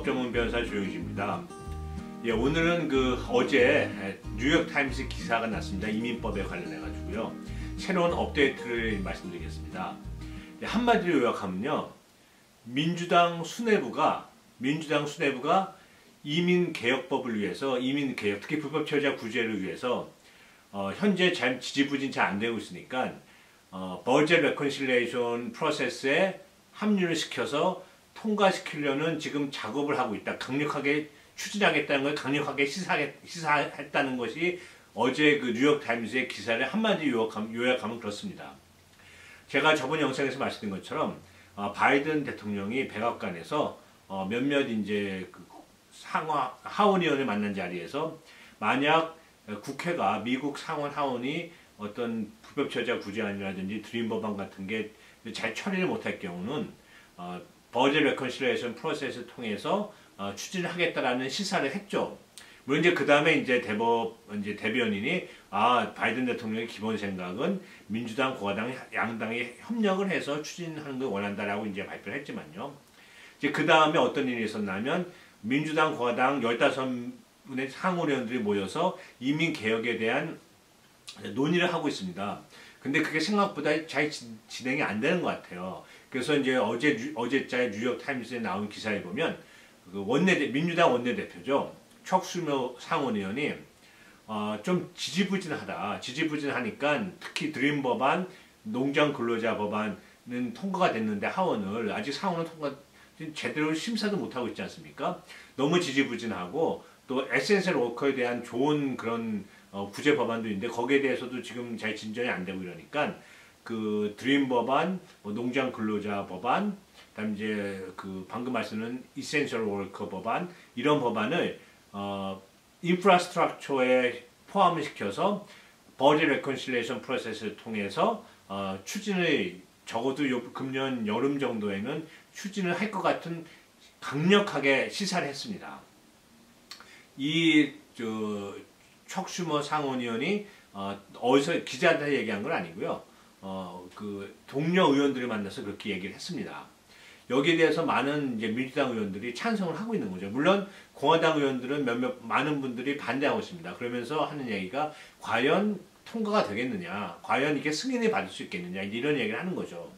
전문 변호사 조영주입니다. 예, 오늘은 어제 뉴욕 타임스 기사가 났습니다. 이민법에 관련해 가지고요. 새로운 업데이트를 말씀드리겠습니다. 한마디로 요약하면요, 민주당 수뇌부가 이민개혁법을 위해서, 이민개혁, 특히 불법체류자 구제를 위해서 현재 잘 지지부진 잘 안 되고 있으니까 버젯 레컨실레이션 프로세스에 합류를 시켜서 통과시키려는 지금 작업을 하고 있다. 강력하게 추진하겠다는 걸 강력하게 시사했다는 것이 어제 그 뉴욕타임스의 기사를 한마디로 요약하면 그렇습니다. 제가 저번 영상에서 말씀드린 것처럼 바이든 대통령이 백악관에서 몇몇 이제 하원의원을 만난 자리에서 만약 국회가 미국 상원 하원이 어떤 불법체류자 구제안이라든지 드림 법안 같은 게 잘 처리를 못할 경우는 버젯 레컨실레이션 프로세스를 통해서 추진을 하겠다라는 시사를 했죠. 물론 이제 그 다음에 이제 대변인이 바이든 대통령의 기본 생각은 민주당, 공화당, 양당이 협력을 해서 추진하는 걸 원한다라고 이제 발표를 했지만요. 이제 그 다음에 어떤 일이 있었냐면 민주당, 공화당 15분의 상원의원들이 모여서 이민 개혁에 대한 논의를 하고 있습니다. 근데 그게 생각보다 잘 진행이 안 되는 것 같아요. 그래서 이제 어제자의 뉴욕 타임스에 나온 기사에 보면 민주당 원내대표죠. 척수모 상원의원이 좀 지지부진하니까 특히 드림 법안, 농장 근로자 법안은 통과가 됐는데 하원을 아직 상원은 제대로 심사도 못하고 있지 않습니까? 너무 지지부진하고 또 에센셜 워커에 대한 좋은 그런 구제 법안도 있는데 거기에 대해서도 지금 잘 진전이 안 되고 이러니까 그 드림 법안, 농장 근로자 법안, 그다음 이제 방금 말씀은 이센셜 워커 법안 이런 법안을 인프라스트럭처에 포함을 시켜서 버젯 레컨실레이션 프로세스를 통해서 추진을 적어도 금년 여름 정도에는 추진을 할 것 같은 강력하게 시사를 했습니다. 척슈머 상원의원이 어디서 기자한테 얘기한 건 아니고요. 동료 의원들을 만나서 그렇게 얘기를 했습니다. 여기에 대해서 많은 이제 민주당 의원들이 찬성을 하고 있는 거죠. 물론 공화당 의원들은 많은 분들이 반대하고 있습니다. 그러면서 하는 얘기가 과연 통과가 되겠느냐, 과연 이게 승인을 받을 수 있겠느냐 이런 얘기를 하는 거죠.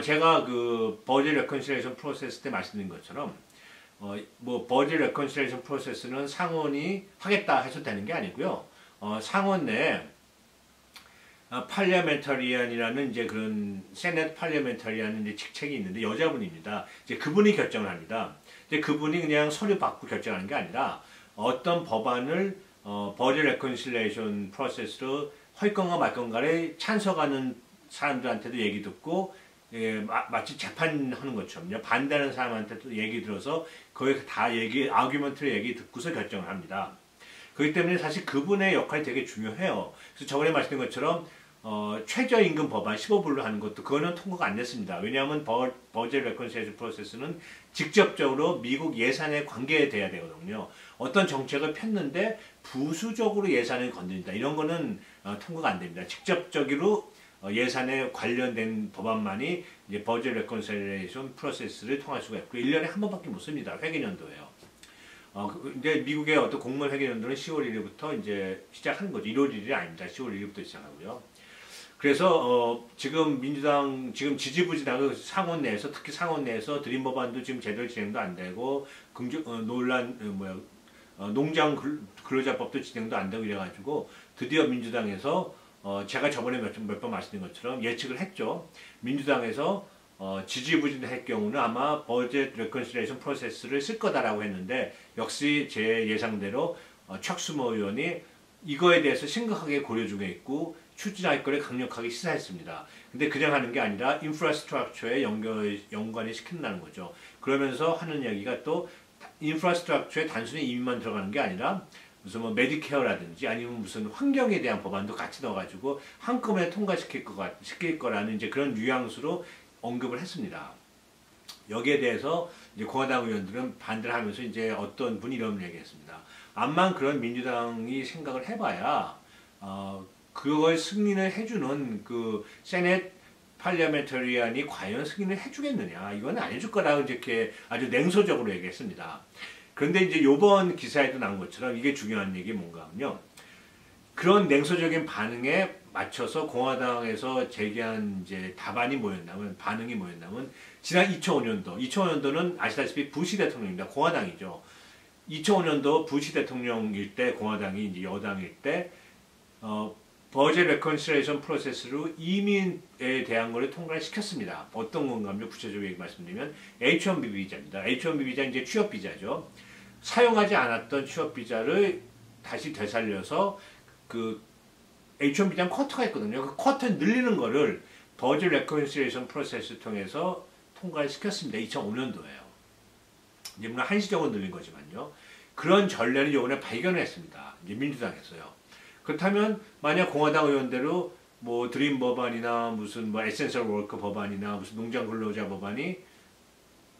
제가 버젯 레컨실레이션 프로세스 때 말씀드린 것처럼 버젯 레컨실레이션 프로세스는 상원이 하겠다 해서 되는 게 아니고요. 상원 내에 팔리아멘터리안이라는 이제 그런 세넷 팔리아멘터리안은 이제 직책이 있는데 여자분입니다. 이제 그분이 결정을 합니다. 이제 그분이 그냥 서류 받고 결정하는 게 아니라 어떤 법안을 버젯 레컨실레이션 프로세스로 할 건가 말 건가를 찬성하는 사람들한테도 얘기 듣고 마치 재판하는 것처럼요. 반대하는 사람한테도 얘기 들어서 거기 다 아규먼트를 얘기 듣고서 결정을 합니다. 그렇기 때문에 사실 그분의 역할이 되게 중요해요. 그래서 저번에 말씀드린 것처럼 최저임금 법안 15불로 하는 것도 그거는 통과가 안 됐습니다. 왜냐하면 버젯 레컨실레이션 프로세스는 직접적으로 미국 예산에 관계돼야 되거든요. 어떤 정책을 폈는데 부수적으로 예산을 건드린다. 이런 거는 통과가 안 됩니다. 직접적으로 예산에 관련된 법안만이 이제 버젯 레컨실레이션 프로세스를 통할 수가 있고 1년에 한 번밖에 못 씁니다. 회계연도예요. 이제 미국의 어떤 공무원 회계연도는 10월 1일부터 이제 시작하는 거죠. 1월 1일이 아닙니다. 10월 1일부터 시작하고요. 그래서 지금 민주당 지지부진하고 상원 내에서 특히 상원 내에서 드림 법안도 지금 제대로 진행도 안 되고 농장 근로자법도 진행도 안 되고 이래가지고 드디어 민주당에서 제가 저번에 몇 번 말씀드린 것처럼 예측을 했죠. 민주당에서 지지부진할 경우는 아마 버젯 레컨실레이션 프로세스를 쓸 거다라고 했는데 역시 제 예상대로 척수모 의원이 이거에 대해서 심각하게 고려 중에 있고 추진할 거를 강력하게 시사했습니다. 근데 그냥 하는 게 아니라 인프라스트럭처에 연관을 시킨다는 거죠. 그러면서 하는 얘기가 또 인프라스트럭처에 단순히 이민만 들어가는 게 아니라 무슨 메디케어라든지 아니면 무슨 환경에 대한 법안도 같이 넣어가지고 한꺼번에 통과시킬 거라는 이제 그런 뉘앙스로 언급을 했습니다. 여기에 대해서 이제 공화당 의원들은 반대를 하면서 이제 어떤 분이 이런 얘기했습니다. 암만 그런 민주당이 생각을 해봐야 그걸 승인을 해주는 세넷 팔리아멘터리안이 과연 승인을 해주겠느냐, 이건 안 해줄 거라고 이렇게 아주 냉소적으로 얘기했습니다. 그런데 이제 이번 기사에도 나온 것처럼 이게 중요한 얘기 뭔가 하면요, 그런 냉소적인 반응에 맞춰서 공화당에서 제기한 이제 반응이 뭐였냐면 지난 2005년도는 아시다시피 부시 대통령입니다. 공화당이죠. 2005년도 부시 대통령일 때 공화당이 이제 여당일 때 버젯 레컨실레이션 프로세스로 이민에 대한 거를 통과를 시켰습니다. 어떤 건가 하면 구체적으로 말씀드리면 H-1B 비자입니다. H-1B 비자 이제 취업 비자죠. 사용하지 않았던 취업 비자를 다시 되살려서 그 H-1B 비자는 쿼터가 있거든요. 그 쿼터 늘리는 거를 버젯 레컨실레이션 프로세스 통해서 통과를 시켰습니다. 2005년도에요. 이제 물론 한시적으로 늘린 거지만요. 그런 전례를 이번에 발견을 했습니다. 이제 민주당에서요. 그렇다면 만약 공화당 의원대로 뭐 드림 법안이나 무슨 뭐 에센셜 워커 법안이나 무슨 농장 근로자 법안이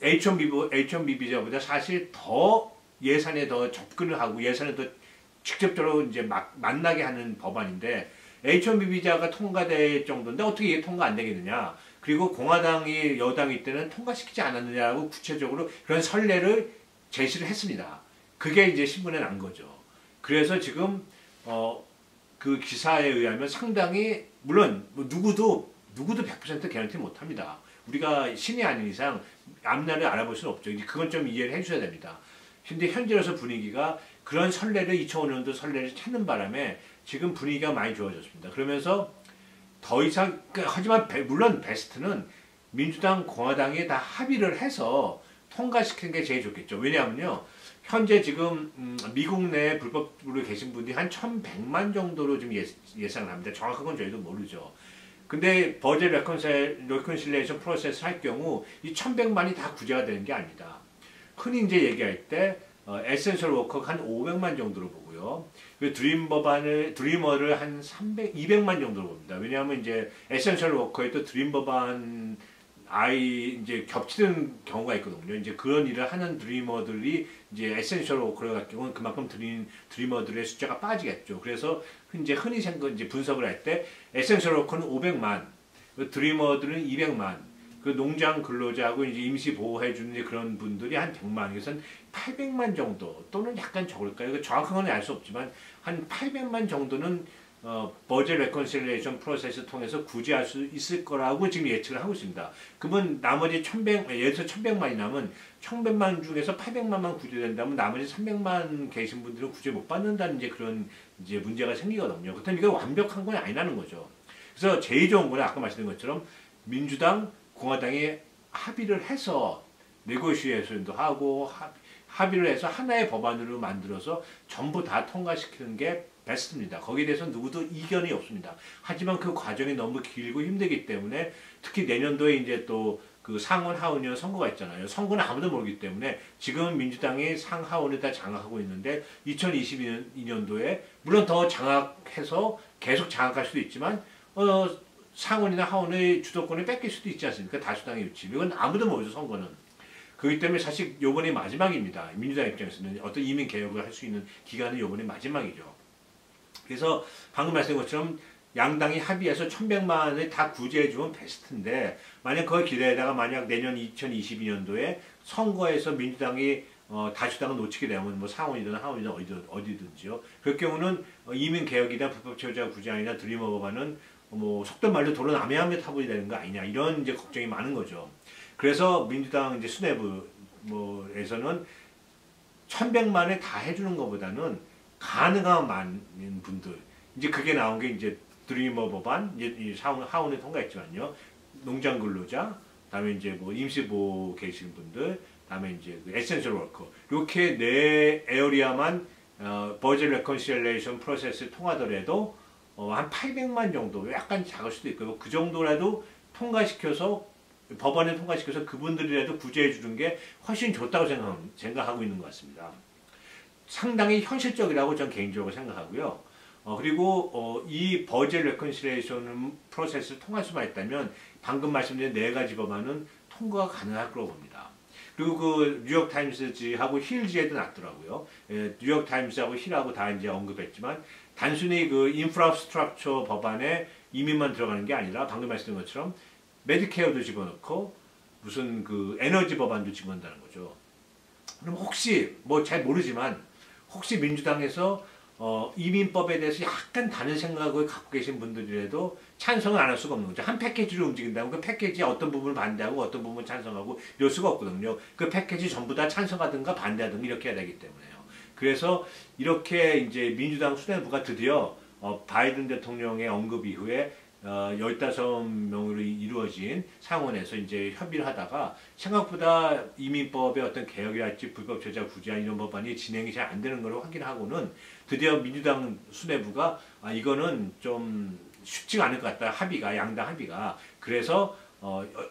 H-1B 비자보다 사실 더 예산에 더 접근을 하고 예산에 더 직접적으로 이제 만나게 하는 법안인데 H-1B 비자가 통과될 정도인데 어떻게 이게 통과 안 되겠느냐? 그리고 공화당이 여당일 때는 통과시키지 않았느냐고 구체적으로 그런 선례를 제시를 했습니다. 그게 이제 신문에 난 거죠. 그래서 지금 그 기사에 의하면 상당히 물론 뭐 누구도 100% 개런티 못합니다. 우리가 신이 아닌 이상 앞날을 알아볼 수는 없죠. 그건 좀 이해를 해주셔야 됩니다. 근데 현재로서 분위기가 그런 선례를 2005년도 선례를 찾는 바람에 지금 분위기가 많이 좋아졌습니다. 그러면서 더 이상 하지만 물론 베스트는 민주당, 공화당이 다 합의를 해서 통과시키는 게 제일 좋겠죠. 왜냐하면요. 현재 지금 미국 내에 불법으로 계신 분이 한 1,100만 정도로 좀 예상을 합니다. 정확한 건 저희도 모르죠. 근데 버젯 레컨실레이션 프로세스 할 경우 이 1,100만이 다 구제가 되는 게 아닙니다. 흔히 이제 얘기할 때 에센셜 워커가 한 500만 정도로 보고요. 그 드리머를 한 200만 정도로 봅니다. 왜냐하면 이제 에센셜 워커에 또 드림 법안 이제 겹치는 경우가 있거든요. 이제 그런 일을 하는 드리머들이 이제 에센셜 워커를 같은 경우는 그만큼 드리머들의 숫자가 빠지겠죠. 그래서 이제 흔히 이제 분석을 할 때 에센셜 워커는 500만, 드리머들은 200만, 그 농장 근로자하고 이제 임시 보호해주는 그런 분들이 한 100만, 그래서 800만 정도 또는 약간 적을까요? 정확한 건 알 수 없지만 한 800만 정도는 버젯 레컨실레이션 프로세스 통해서 구제할 수 있을 거라고 지금 예측을 하고 있습니다. 그러면 나머지 예를 들어서 1,100만이 남은 1,100만 중에서 800만만 구제된다면 나머지 300만 계신 분들은 구제 못 받는다는 이제 그런 이제 문제가 생기거든요. 그렇다면 이게 완벽한 건 아니라는 거죠. 그래서 제일 좋은 거는 아까 말씀드린 것처럼 민주당, 공화당이 합의를 해서 네고시에이션도 하고 합의를 해서 하나의 법안으로 만들어서 전부 다 통과시키는 게 베스트입니다. 거기에 대해서 누구도 이견이 없습니다. 하지만 그 과정이 너무 길고 힘들기 때문에 특히 내년도에 이제 또 그 상원 하원의원 선거가 있잖아요. 선거는 아무도 모르기 때문에 지금 민주당이 상하원을 다 장악하고 있는데 2022년도에 물론 더 장악해서 계속 장악할 수도 있지만 상원이나 하원의 주도권을 뺏길 수도 있지 않습니까? 다수당의 유치. 이건 아무도 모르죠, 선거는. 그렇기 때문에 사실 요번이 마지막입니다. 민주당 입장에서는 어떤 이민 개혁을 할 수 있는 기간은 요번이 마지막이죠. 그래서 방금 말씀드린 것처럼 양당이 합의해서 1,100만을 다 구제해주면 베스트인데 만약 그걸 기대하다가 만약 내년 2022년도에 선거에서 민주당이 다수당을 놓치게 되면 뭐 상원이든 하원이든 어디든지요. 그럴 경우는 이민 개혁이나 불법 체류자 구제안이나 드리머 법안은 뭐 속된 말로 도로 남해함에 타버리 되는 거 아니냐 이런 이제 걱정이 많은 거죠. 그래서 민주당 이제 수뇌부에서는 1,100만을 다 해주는 것보다는 가능한 많은 분들 이제 그게 나온 게 이제 드리머 법안 이제 하원에 통과했지만요. 농장 근로자, 그다음에 이제 뭐 임시보호 계신 분들, 그다음에 이제 그 에센셜 워커 이렇게 네 에어리아만 버젯 레컨실레이션 프로세스 통하더라도 한 800만 정도 약간 작을 수도 있고 그 정도라도 통과시켜서 법안에 통과시켜서 그분들이라도 구제해 주는 게 훨씬 좋다고 생각하고 있는 것 같습니다. 상당히 현실적이라고 저는 개인적으로 생각하고요. 그리고 이 버젯 레컨실레이션 프로세스를 통할 수만 있다면 방금 말씀드린 네 가지 법안은 통과가 가능할 거라고 봅니다. 그리고 그 뉴욕타임스하고 힐지에도 났더라고요. 뉴욕타임스하고 힐하고 다 이제 언급했지만 단순히 그 인프라스트럭처 법안에 이민만 들어가는 게 아니라 방금 말씀드린 것처럼 메디케어도 집어넣고 무슨 그 에너지 법안도 집어넣는다는 거죠. 그럼 혹시 뭐 잘 모르지만 혹시 민주당에서 이민법에 대해서 약간 다른 생각을 갖고 계신 분들이라도 찬성을 안 할 수가 없는 거죠. 한 패키지로 움직인다면 그 패키지에 어떤 부분을 반대하고 어떤 부분을 찬성하고 이럴 수가 없거든요. 그 패키지 전부 다 찬성하든가 반대하든가 이렇게 해야 되기 때문에요. 그래서 이렇게 이제 민주당 수뇌부가 드디어 바이든 대통령의 언급 이후에 15명으로 이루어진 상원에서 이제 협의를 하다가 생각보다 이민법의 어떤 개혁이랄지 불법 저자 구제한 이런 법안이 진행이 잘 안 되는 걸 확인하고는 드디어 민주당 수뇌부가 이거는 좀 쉽지가 않을 것 같다. 합의가 양당 합의가. 그래서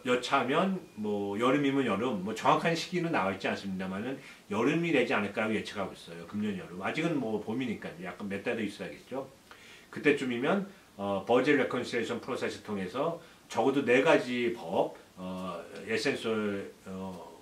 여차하면 뭐 여름이면 여름 뭐 정확한 시기는 나와 있지 않습니다만은 여름이 되지 않을까라고 예측하고 있어요. 금년 여름. 아직은 뭐 봄이니까 약간 몇 달 더 있어야겠죠. 그때쯤이면 버젯 레컨실레이션 프로세스 통해서 적어도 4가지 법, 에센셜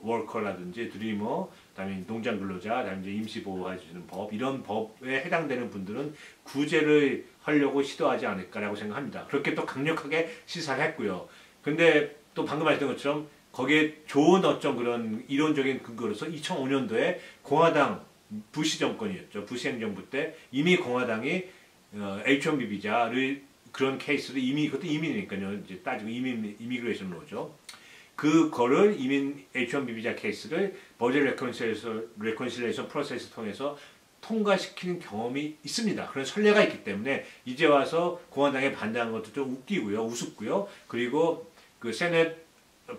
워커라든지 드리머, 그다음에 농장 근로자, 그다음에 이제 임시 보호해주는 법 이런 법에 해당되는 분들은 구제를 하려고 시도하지 않을까라고 생각합니다. 그렇게 또 강력하게 시사를 했고요. 근데 또 방금 말했던 것처럼 거기에 좋은 어떤 그런 이론적인 근거로서 2005년도에 공화당 부시 정권이었죠. 부시 행정부 때 이미 공화당이 H-1B 비자를 그런 케이스를 그것도 이민이니까요. 이제 따지고 이미그레이션 로죠. 그거를 H-1B 비자 케이스를 버젯 레컨실레이션 프로세스 통해서 통과시키는 경험이 있습니다. 그런 선례가 있기 때문에 이제 와서 공화당에 반대하는 것도 좀 웃기고요. 우습고요. 그리고 그 세넷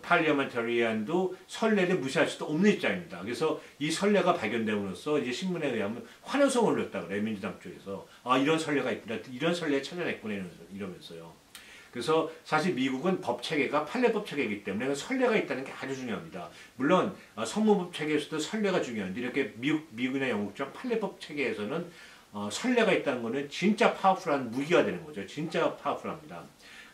팔리어먼터리안도 선례를 무시할 수도 없는 입장입니다. 그래서 이 선례가 발견됨으로써 이제 신문에 의하면 환호성을 올렸다 그래요. 민주당 쪽에서 이런 선례가 있구나, 이런 선례 찾아냈구나 이러면서요. 그래서 사실 미국은 법 체계가 판례법 체계이기 때문에 선례가 있다는 게 아주 중요합니다. 물론 성문법 체계에서도 선례가 중요한데 이렇게 미국이나 영국처럼 판례법 체계에서는 선례가 있다는 것은 진짜 파워풀한 무기가 되는 거죠. 진짜 파워풀합니다.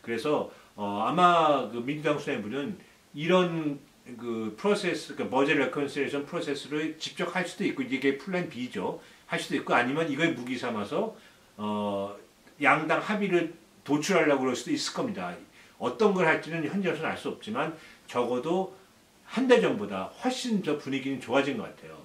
그래서 아마 그 민주당 수뇌부는 이런 그 프로세스, 그 버젯 레컨실레이션 프로세스를 직접 할 수도 있고 이게 플랜 B죠. 할 수도 있고 아니면 이걸 무기 삼아서 양당 합의를 도출하려고 그럴 수도 있을 겁니다. 어떤 걸 할지는 현재로서는 알 수 없지만 적어도 한 달 전보다 훨씬 더 분위기는 좋아진 것 같아요.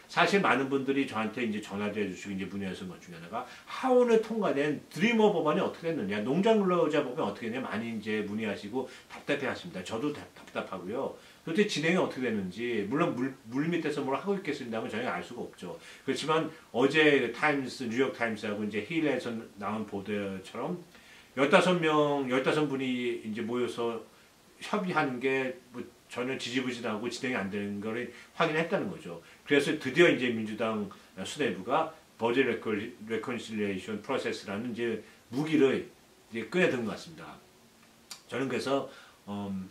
사실 많은 분들이 저한테 이제 전화도 해주시고 이제 문의하신 것 중에 하나가 하원을 통과된 드리머 법안이 어떻게 됐느냐, 농장 근로자 법안이 어떻게 됐냐 많이 이제 문의하시고 답답해하십니다. 저도 답답하고요. 도대체 진행이 어떻게 됐는지 물론 물 밑에서 뭘 하고 있겠습니다만 저희가 알 수가 없죠. 그렇지만 어제 뉴욕 타임스하고 이제 힐에서 나온 보도처럼 15분이 이제 모여서 협의하는 게 뭐 전혀 지지부진하고 진행이 안 되는 걸 확인했다는 거죠. 그래서 드디어 이제 민주당 수뇌부가 버젯 레컨실레이션 프로세스라는 이제 무기를 이제 꺼내든 것 같습니다. 저는 그래서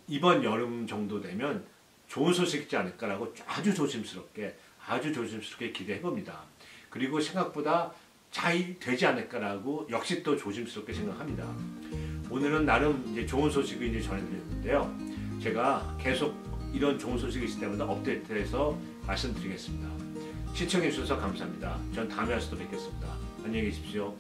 이번 여름 정도 되면 좋은 소식이지 않을까라고 아주 조심스럽게 기대해 봅니다. 그리고 생각보다 잘 되지 않을까라고 역시 또 조심스럽게 생각합니다. 오늘은 나름 이제 좋은 소식을 이제 전해드렸는데요. 제가 계속 이런 좋은 소식이 있을 때마다 업데이트해서 말씀드리겠습니다. 시청해 주셔서 감사합니다. 전 다음에 또 뵙겠습니다. 안녕히 계십시오.